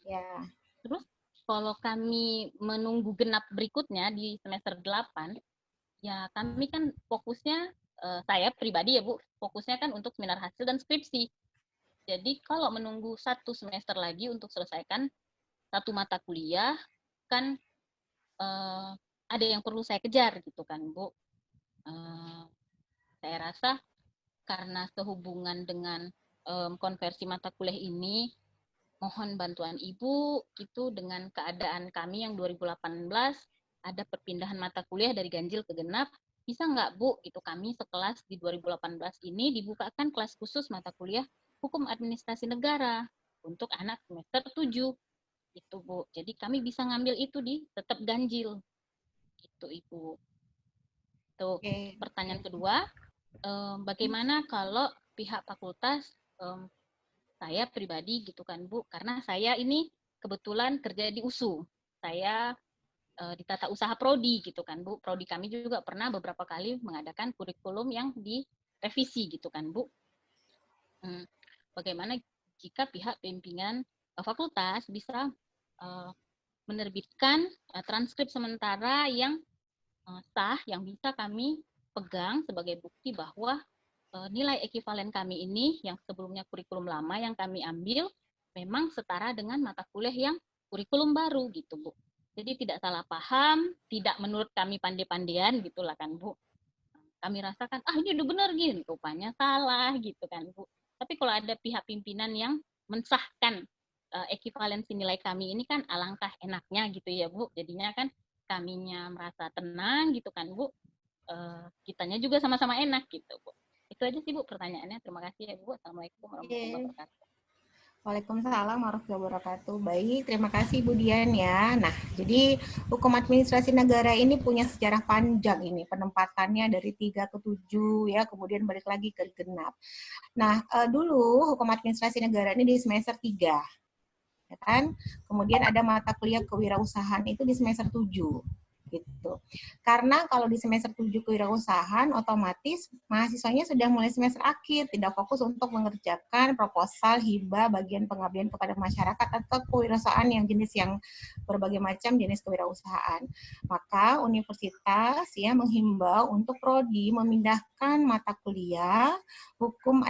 Ya. Terus kalau kami menunggu genap berikutnya di semester 8, ya kami kan fokusnya, saya pribadi ya Bu, fokusnya kan untuk seminar hasil dan skripsi. Jadi kalau menunggu 1 semester lagi untuk selesaikan 1 mata kuliah, kan ada yang perlu saya kejar gitu kan Bu. Saya rasa karena sehubungan dengan konversi mata kuliah ini, mohon bantuan Ibu gitu dengan keadaan kami yang 2018 ada perpindahan mata kuliah dari ganjil ke genap, bisa nggak Bu itu kami sekelas di 2018 ini dibukakan kelas khusus mata kuliah hukum administrasi negara untuk anak semester 7 gitu Bu. Jadi kami bisa ngambil itu di tetap ganjil gitu Ibu. Tuh, pertanyaan kedua, bagaimana kalau pihak fakultas, saya pribadi gitu kan Bu, karena saya ini kebetulan kerja di USU, saya di tata usaha prodi gitu kan Bu, prodi kami juga pernah beberapa kali mengadakan kurikulum yang direvisi gitu kan Bu. Bagaimana jika pihak pimpinan fakultas bisa menerbitkan transkrip sementara yang sah, yang bisa kami pegang sebagai bukti bahwa nilai ekivalen kami ini yang sebelumnya kurikulum lama yang kami ambil memang setara dengan mata kuliah yang kurikulum baru gitu Bu. Jadi tidak salah paham, tidak menurut kami pandai-pandian gitulah kan Bu. Kami rasakan ini udah benar gini, rupanya salah gitu kan Bu. Tapi kalau ada pihak pimpinan yang mensahkan ekivalensi nilai kami ini kan alangkah enaknya gitu ya Bu. Jadinya kan kaminya merasa tenang gitu kan Bu. Kitanya juga sama-sama enak gitu Bu. Itu aja sih Bu pertanyaannya. Terima kasih ya Bu. Assalamualaikum warahmatullahi wabarakatuh. Waalaikumsalam warahmatullahi wabarakatuh. Baik, terima kasih Bu Dian ya. Nah, jadi hukum administrasi negara ini punya sejarah panjang ini, penempatannya dari 3 ke 7 ya, kemudian balik lagi ke genap. Nah, dulu hukum administrasi negara ini di semester 3. Ya kan? Kemudian ada mata kuliah kewirausahaan itu di semester 7. Gitu. Karena kalau di semester 7 kewirausahaan otomatis mahasiswanya sudah mulai semester akhir, tidak fokus untuk mengerjakan proposal, hibah, bagian pengabdian kepada masyarakat atau kewirausahaan yang jenis yang berbagai macam jenis kewirausahaan. Maka universitas ya menghimbau untuk prodi memindahkan mata kuliah hukum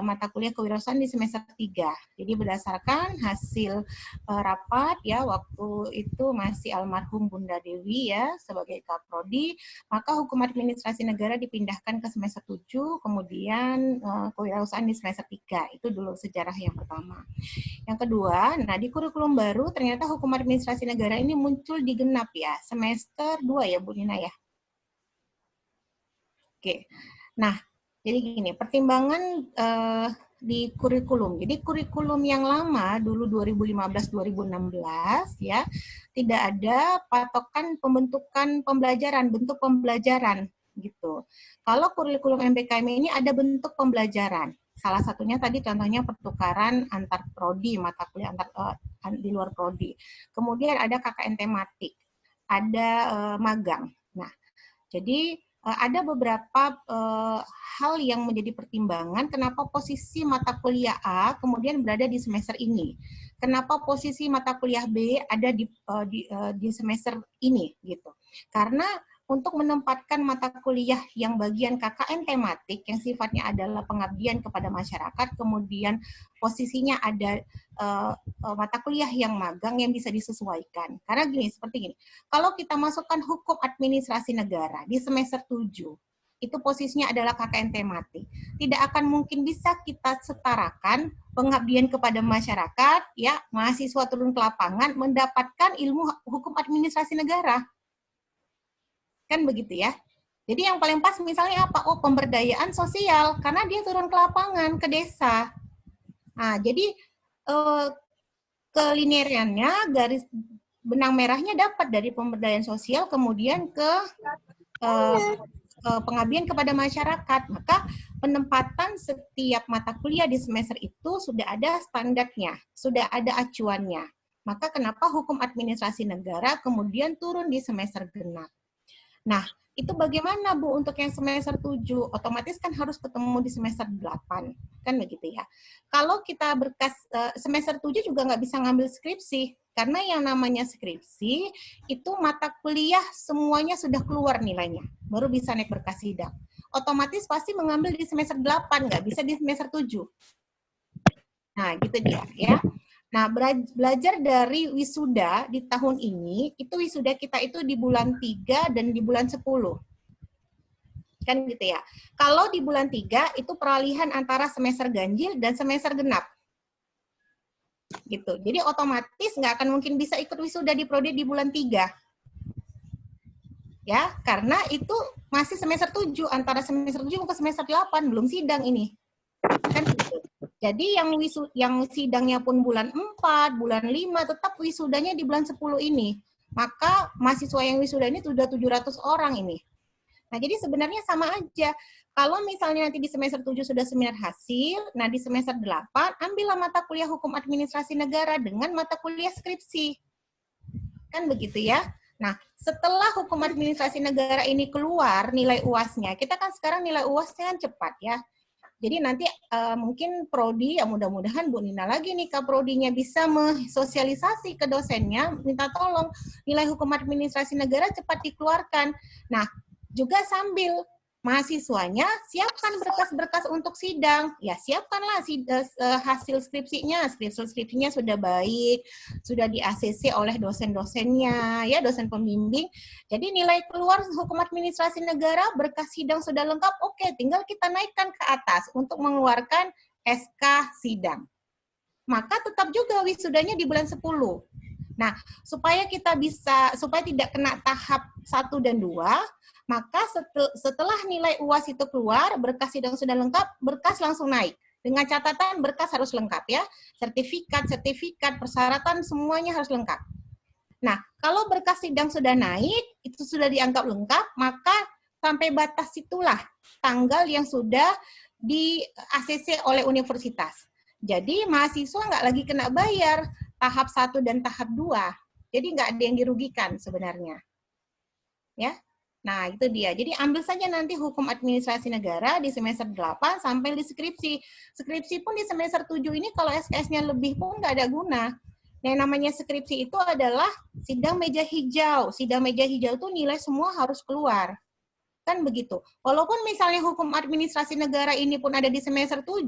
mata kuliah kewirausahaan di semester 3. Jadi berdasarkan hasil rapat ya waktu itu masih almarhum Bunda Dewi ya sebagai Kaprodi, maka hukum administrasi negara dipindahkan ke semester 7, kemudian kewirausahaan di semester 3. Itu dulu sejarah yang pertama. Yang kedua, nah di kurikulum baru ternyata hukum administrasi negara ini muncul di genap ya, semester 2 ya Bu Nina ya. Oke. Nah, jadi gini, pertimbangan di kurikulum. Jadi kurikulum yang lama dulu 2015-2016 ya tidak ada patokan pembentukan pembelajaran, bentuk pembelajaran gitu. Kalau kurikulum MBKM ini ada bentuk pembelajaran. Salah satunya tadi contohnya pertukaran antar prodi, mata kuliah di luar prodi. Kemudian ada KKN tematik, ada magang. Nah, jadi ada beberapa hal yang menjadi pertimbangan kenapa posisi mata kuliah A kemudian berada di semester ini. Kenapa posisi mata kuliah B ada di semester ini gitu. Karena untuk menempatkan mata kuliah yang bagian KKN tematik yang sifatnya adalah pengabdian kepada masyarakat, kemudian posisinya ada mata kuliah yang magang yang bisa disesuaikan. Karena gini, seperti gini, kalau kita masukkan hukum administrasi negara di semester 7, itu posisinya adalah KKN tematik. Tidak akan mungkin bisa kita setarakan pengabdian kepada masyarakat, ya, mahasiswa turun ke lapangan mendapatkan ilmu hukum administrasi negara. Kan begitu ya. Jadi yang paling pas misalnya apa? Oh, pemberdayaan sosial, karena dia turun ke lapangan, ke desa. Nah, jadi kelinearannya, garis benang merahnya dapat dari pemberdayaan sosial, kemudian ke pengabdian kepada masyarakat. Maka penempatan setiap mata kuliah di semester itu sudah ada standarnya, sudah ada acuannya. Maka kenapa hukum administrasi negara kemudian turun di semester genap. Nah, itu bagaimana Bu untuk yang semester 7? Otomatis kan harus ketemu di semester 8. Kan begitu ya. Kalau kita berkas semester 7 juga nggak bisa ngambil skripsi. Karena yang namanya skripsi, itu mata kuliah semuanya sudah keluar nilainya. Baru bisa naik berkas sidang. Otomatis pasti mengambil di semester 8, nggak bisa di semester 7. Nah, gitu dia ya. Nah, belajar dari wisuda di tahun ini, itu wisuda kita itu di bulan 3 dan di bulan 10. Kan gitu ya. Kalau di bulan 3, itu peralihan antara semester ganjil dan semester genap. Gitu. Jadi otomatis nggak akan mungkin bisa ikut wisuda di prodi di bulan 3. Ya, karena itu masih semester 7, antara semester 7 ke semester 8, belum sidang ini. Kan gitu. Jadi yang sidangnya pun bulan 4, bulan 5, tetap wisudanya di bulan 10 ini. Maka mahasiswa yang wisuda ini sudah 700 orang ini. Nah, jadi sebenarnya sama aja. Kalau misalnya nanti di semester 7 sudah seminar hasil, nah di semester 8, ambillah mata kuliah hukum administrasi negara dengan mata kuliah skripsi. Kan begitu ya. Nah, setelah hukum administrasi negara ini keluar nilai UAS-nya, kita kan sekarang nilai UAS-nya kan cepat ya. Jadi nanti mungkin prodi, ya mudah-mudahan Bu Nina lagi nih Kaprodinya bisa mensosialisasi ke dosennya, minta tolong nilai hukum administrasi negara cepat dikeluarkan. Nah, juga sambil mahasiswanya siapkan berkas-berkas untuk sidang. Ya, siapkanlah hasil skripsinya. Skripsinya sudah baik, sudah di-ACC oleh dosen-dosennya, ya, dosen pembimbing. Jadi nilai keluar hukum administrasi negara, berkas sidang sudah lengkap, oke, tinggal kita naikkan ke atas untuk mengeluarkan SK sidang. Maka tetap juga wisudanya di bulan 10. Nah, supaya tidak kena tahap 1 dan 2, maka setelah nilai UAS itu keluar, berkas sidang sudah lengkap, berkas langsung naik. Dengan catatan berkas harus lengkap ya. Sertifikat, persyaratan semuanya harus lengkap. Nah, kalau berkas sidang sudah naik, itu sudah dianggap lengkap, maka sampai batas itulah tanggal yang sudah di-ACC oleh universitas. Jadi mahasiswa nggak lagi kena bayar tahap 1 dan tahap 2. Jadi nggak ada yang dirugikan sebenarnya. Ya. Nah, itu dia. Jadi ambil saja nanti hukum administrasi negara di semester 8 sampai di skripsi. Skripsi pun di semester 7 ini kalau SKS-nya lebih pun nggak ada guna. Yang namanya skripsi itu adalah sidang meja hijau. Sidang meja hijau itu nilai semua harus keluar. Kan begitu. Walaupun misalnya hukum administrasi negara ini pun ada di semester 7,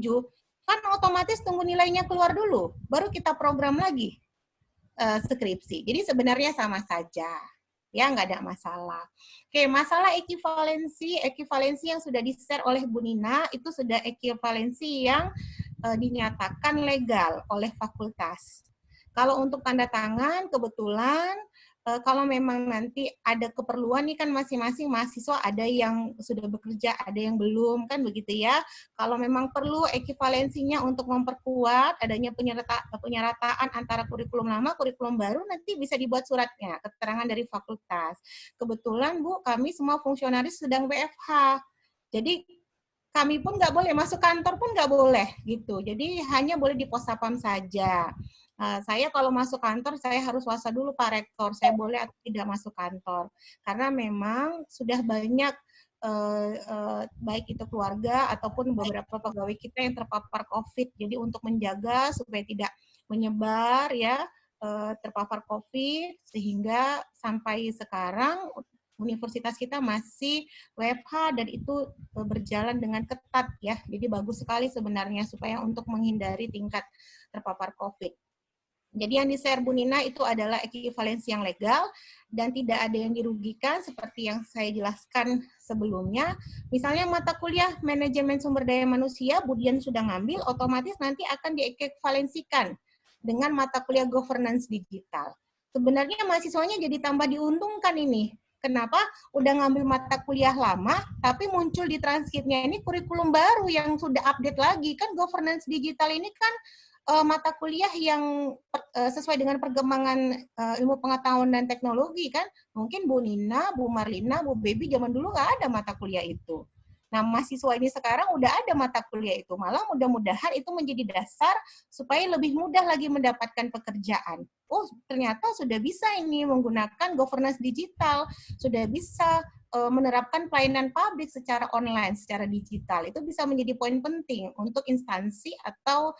kan otomatis tunggu nilainya keluar dulu. Baru kita program lagi skripsi. Jadi sebenarnya sama saja. Ya, nggak ada masalah. Oke, masalah ekivalensi yang sudah di-share oleh Bu Nina, itu sudah ekivalensi yang dinyatakan legal oleh fakultas. Kalau untuk tanda tangan, kebetulan kalau memang nanti ada keperluan nih kan masing-masing mahasiswa ada yang sudah bekerja, ada yang belum, kan begitu ya. Kalau memang perlu ekivalensinya untuk memperkuat adanya penyerataan antara kurikulum lama, kurikulum baru, nanti bisa dibuat suratnya, keterangan dari fakultas. Kebetulan Bu, kami semua fungsionaris sedang WFH. Jadi kami pun nggak boleh, masuk kantor pun nggak boleh gitu. Jadi hanya boleh di pos sapam saja. Saya kalau masuk kantor, saya harus wasa dulu Pak Rektor, saya boleh atau tidak masuk kantor. Karena memang sudah banyak, baik itu keluarga ataupun beberapa pegawai kita yang terpapar COVID. Jadi untuk menjaga supaya tidak menyebar ya, terpapar COVID, sehingga sampai sekarang universitas kita masih WFH dan itu berjalan dengan ketat ya. Jadi bagus sekali sebenarnya supaya untuk menghindari tingkat terpapar COVID. Jadi yang di-share Bu Nina itu adalah ekivalensi yang legal dan tidak ada yang dirugikan seperti yang saya jelaskan sebelumnya. Misalnya mata kuliah manajemen sumber daya manusia, Bu Dian sudah ngambil, otomatis nanti akan diekivalensikan dengan mata kuliah governance digital. Sebenarnya mahasiswanya jadi tambah diuntungkan ini. Kenapa? Udah ngambil mata kuliah lama, tapi muncul di transkripnya ini kurikulum baru yang sudah update lagi. Kan governance digital ini kan mata kuliah yang sesuai dengan perkembangan ilmu pengetahuan dan teknologi kan. Mungkin Bu Nina, Bu Marlina, Bu Baby zaman dulu nggak ada mata kuliah itu. Nah, mahasiswa ini sekarang udah ada mata kuliah itu. Malah mudah-mudahan itu menjadi dasar supaya lebih mudah lagi mendapatkan pekerjaan. Oh, ternyata sudah bisa ini menggunakan governance digital, sudah bisa menerapkan pelayanan publik secara online, secara digital. Itu bisa menjadi poin penting untuk instansi atau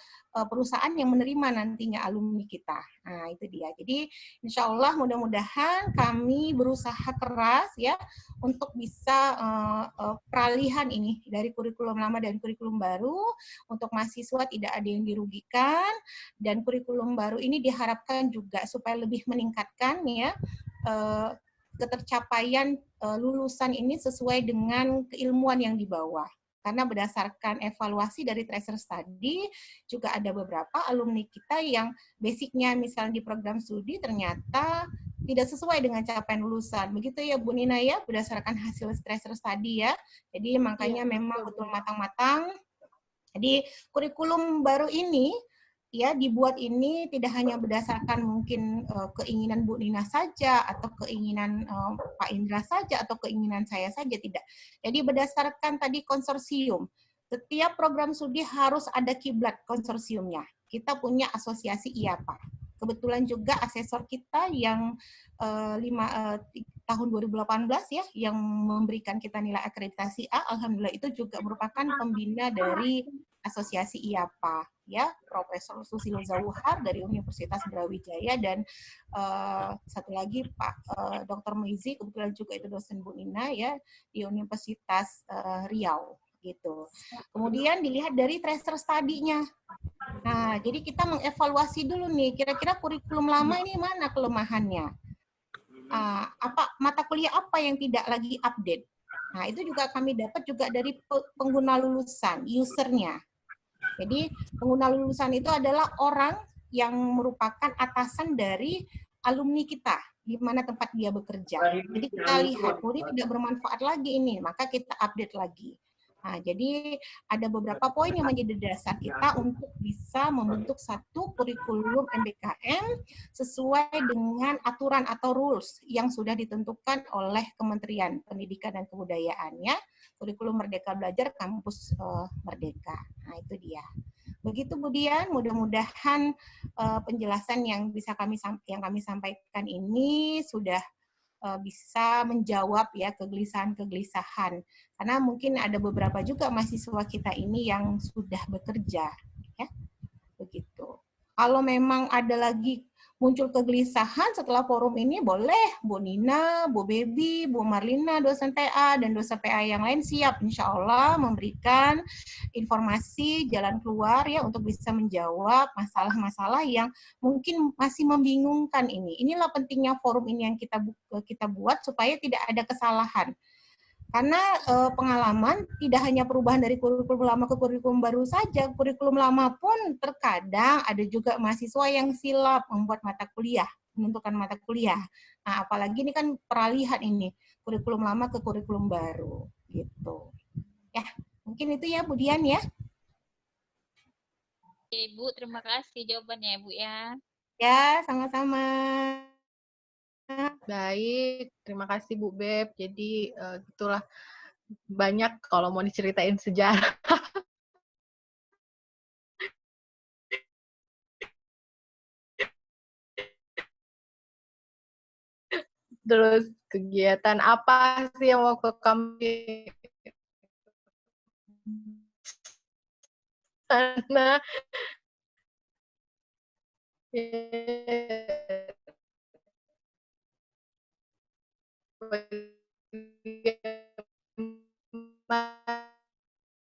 perusahaan yang menerima nantinya alumni kita. Nah, itu dia. Jadi, insya Allah mudah-mudahan kami berusaha keras ya untuk bisa peralihan ini dari kurikulum lama dan kurikulum baru untuk mahasiswa tidak ada yang dirugikan dan kurikulum baru ini diharapkan juga supaya lebih meningkatkan ya ketercapaian lulusan ini sesuai dengan keilmuan yang dibawa. Karena berdasarkan evaluasi dari tracer study, juga ada beberapa alumni kita yang basicnya misalnya di program studi ternyata tidak sesuai dengan capaian lulusan. Begitu ya Bu Nina ya, berdasarkan hasil tracer study ya. Jadi makanya memang betul matang-matang. Jadi kurikulum baru ini ya dibuat ini tidak hanya berdasarkan mungkin keinginan Bu Nina saja atau keinginan Pak Indra saja atau keinginan saya saja, tidak. Jadi berdasarkan tadi konsorsium. Setiap program studi harus ada kiblat konsorsiumnya. Kita punya asosiasi IAPA. Kebetulan juga asesor kita yang tahun 2018 ya yang memberikan kita nilai akreditasi A, alhamdulillah itu juga merupakan pembina dari asosiasi IAPA ya, Profesor Susilo Zawuhar dari Universitas Brawijaya dan satu lagi Pak Dr. Meizi, kebetulan juga itu dosen Bu Nina ya di Universitas Riau gitu. Kemudian dilihat dari tracer study-nya. Nah, jadi kita mengevaluasi dulu nih, kira-kira kurikulum lama ini mana kelemahannya? Apa mata kuliah apa yang tidak lagi update? Nah, itu juga kami dapat juga dari pengguna lulusan, usernya. Jadi pengguna lulusan itu adalah orang yang merupakan atasan dari alumni kita, di mana tempat dia bekerja. Jadi kita lihat, ini tidak bermanfaat lagi ini, maka kita update lagi. Nah, jadi ada beberapa poin yang menjadi dasar kita untuk bisa membentuk satu kurikulum MBKM sesuai dengan aturan atau rules yang sudah ditentukan oleh Kementerian Pendidikan dan Kebudayaan ya. Kurikulum Merdeka Belajar Kampus Merdeka. Nah, itu dia. Begitu Bu Dian, mudah-mudahan penjelasan yang kami sampaikan ini sudah bisa menjawab ya kegelisahan-kegelisahan. Karena mungkin ada beberapa juga mahasiswa kita ini yang sudah bekerja, ya. Begitu. Kalau memang ada lagi muncul kegelisahan setelah forum ini, boleh Bu Nina, Bu Baby, Bu Marlina, dosen TA, dan dosen PA yang lain siap insya Allah memberikan informasi jalan keluar ya untuk bisa menjawab masalah-masalah yang mungkin masih membingungkan ini. Inilah pentingnya forum ini yang kita buat supaya tidak ada kesalahan. Karena pengalaman tidak hanya perubahan dari kurikulum lama ke kurikulum baru saja, kurikulum lama pun terkadang ada juga mahasiswa yang silap membuat mata kuliah, menentukan mata kuliah. Nah, apalagi ini kan peralihan ini, kurikulum lama ke kurikulum baru, gitu. Ya, mungkin itu ya Bu Dian ya. Ibu, terima kasih jawabannya Bu ya. Ya, sama-sama. Baik, terima kasih Bu Beb. Jadi gitulah banyak kalau mau diceritain sejarah. Terus kegiatan apa sih yang waktu kami sana? juga